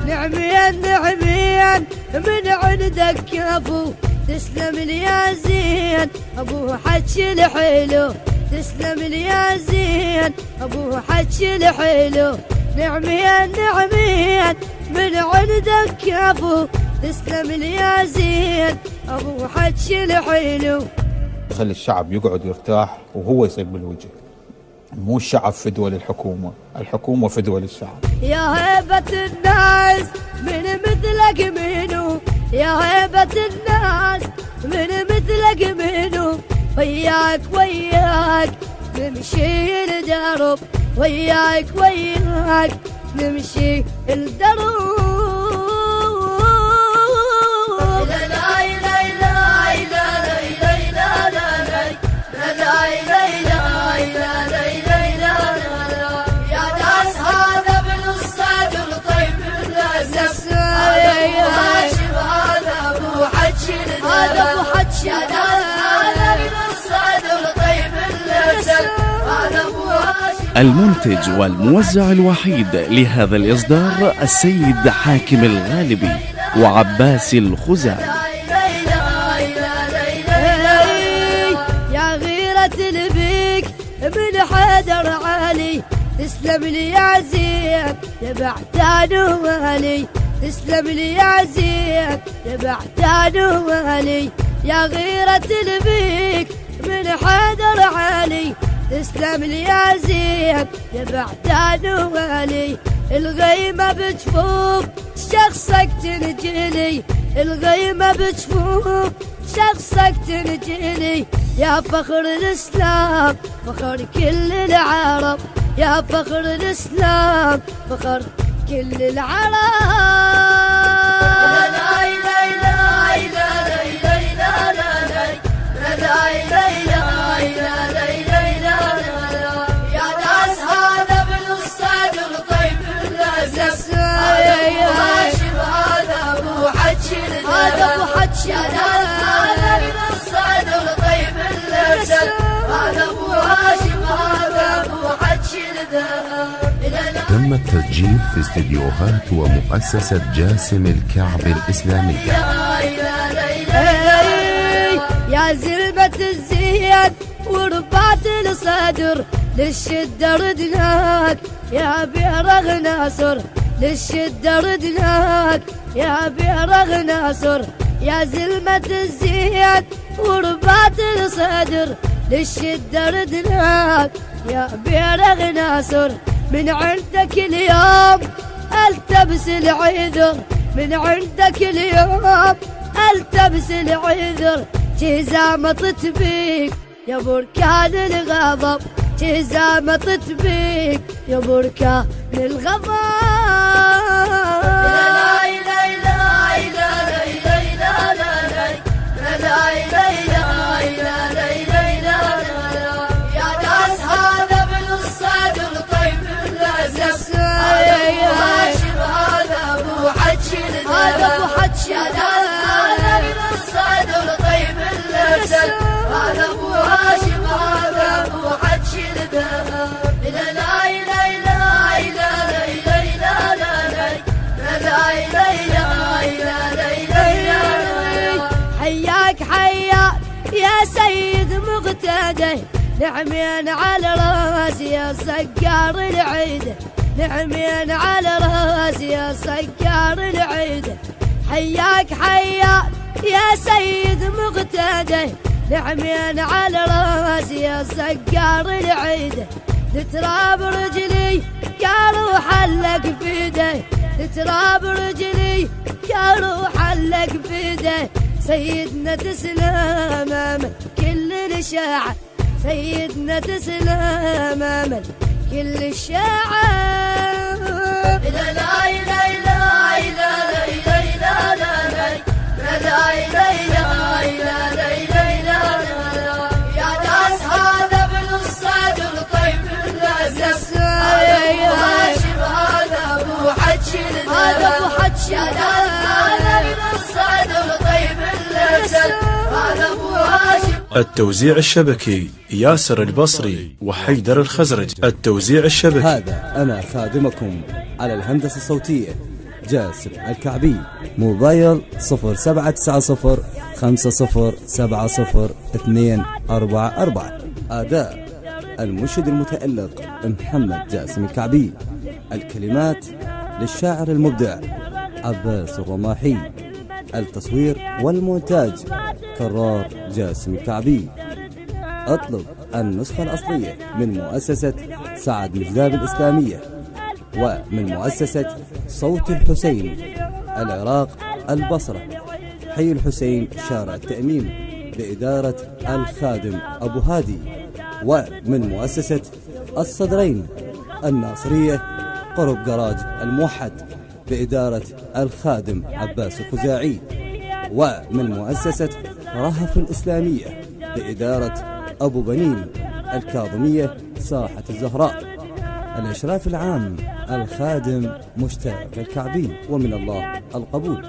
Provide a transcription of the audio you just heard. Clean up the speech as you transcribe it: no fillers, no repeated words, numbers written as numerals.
نعميا من عندك يا ابو، تسلم لي يا زين ابو حكي الحلو، تسلم لي يا زين ابو حكي الحلو. نعميا من عندك يا ابو، تسلم لي يا زين ابو حكي الحلو. خلي الشعب يقعد يرتاح وهو يصيب بالوجه، مو الشعب فدوى للحكومة، الحكومة فدوى للشعب. يا هيبة الناس من مثلك منو، يا هيبة الناس من مثلك منو. وياك نمشي الدرب، وياك نمشي الدرب. المنتج والموزع الوحيد لهذا الإصدار السيد حاكم الغالبي وعباس الخزاعي. يا غيرة البيك من حيدر علي، تسلم لي يا زين يا بعتان ومالي، تسلم لي يا زين يا بعتان ومالي. يا غيرة البيك من حيدر علي، تسلم لي يا زين يا بعتان ومالي. الغيمة بجفوف شخصك تنجلي، الغيمة بجفوف شخصك تنجلي. يا فخر الإسلام فخر كل العرب، يا فخر الإسلام فخر كل العرب. تم التسجيل في استديوهات ومؤسسة جاسم الكعب الإسلامية. يا زلمة الزين وربعت الصدر، للشدة ردناك يا بيرغ ناصر، للشدة ردناك يا بيرغ ناصر. يا زلمة الزين وربعت الصدر، للشدة ردناك يا بيرغ ناصر. من عندك اليوم التبس العذر، من عندك اليوم التبس العذر. جزامة بيك يا بركان الغضب، جزامة بيك يا بركان الغضب. حياك يا سيد مقتدى، نعمين على راسي يا سكار العيد، نعمين على راسي يا سكار العيد. حياك يا سيد مقتدى، نعمين على راسي يا سكار العيد. تتراب رجلي يا روح لك بيدي، تتراب رجلي يا روح لك بيدي. سيدنا تسلم كل شاعر سيدنا تسلم امل كل الشاعر. لا لا لا لا لا لا لا لا يا ناس هذا ابن الصدر طيب اللسس، هذا ابو هاشم هذا ابو حجر، هذا ابو حجر يا ناس هذا ابن الصدر طيب اللسس، هذا ابو هاشم. التوزيع الشبكي ياسر البصري وحيدر الخزرج. التوزيع الشبكي. هذا أنا خادمكم على الهندسة الصوتية جاسم الكعبي. موبايل 0790 5070 244. أداء المنشد المتألق محمد جاسم الكعبي. الكلمات للشاعر المبدع عباس الرماحي. التصوير والمونتاج كرار جاسم الكعبي. اطلب النسخة الأصلية من مؤسسة سعد مجداب الإسلامية ومن مؤسسة صوت الحسين العراق البصرة حي الحسين شارع التأميم بإدارة الخادم أبو هادي، ومن مؤسسة الصدرين الناصرية قرب جراج الموحد بإدارة الخادم عباس الخزاعي، ومن مؤسسة رهف الإسلامية بإدارة أبو بنين الكاظمية ساحة الزهراء. الإشراف العام الخادم مشتاق الكعبي، ومن الله القبول.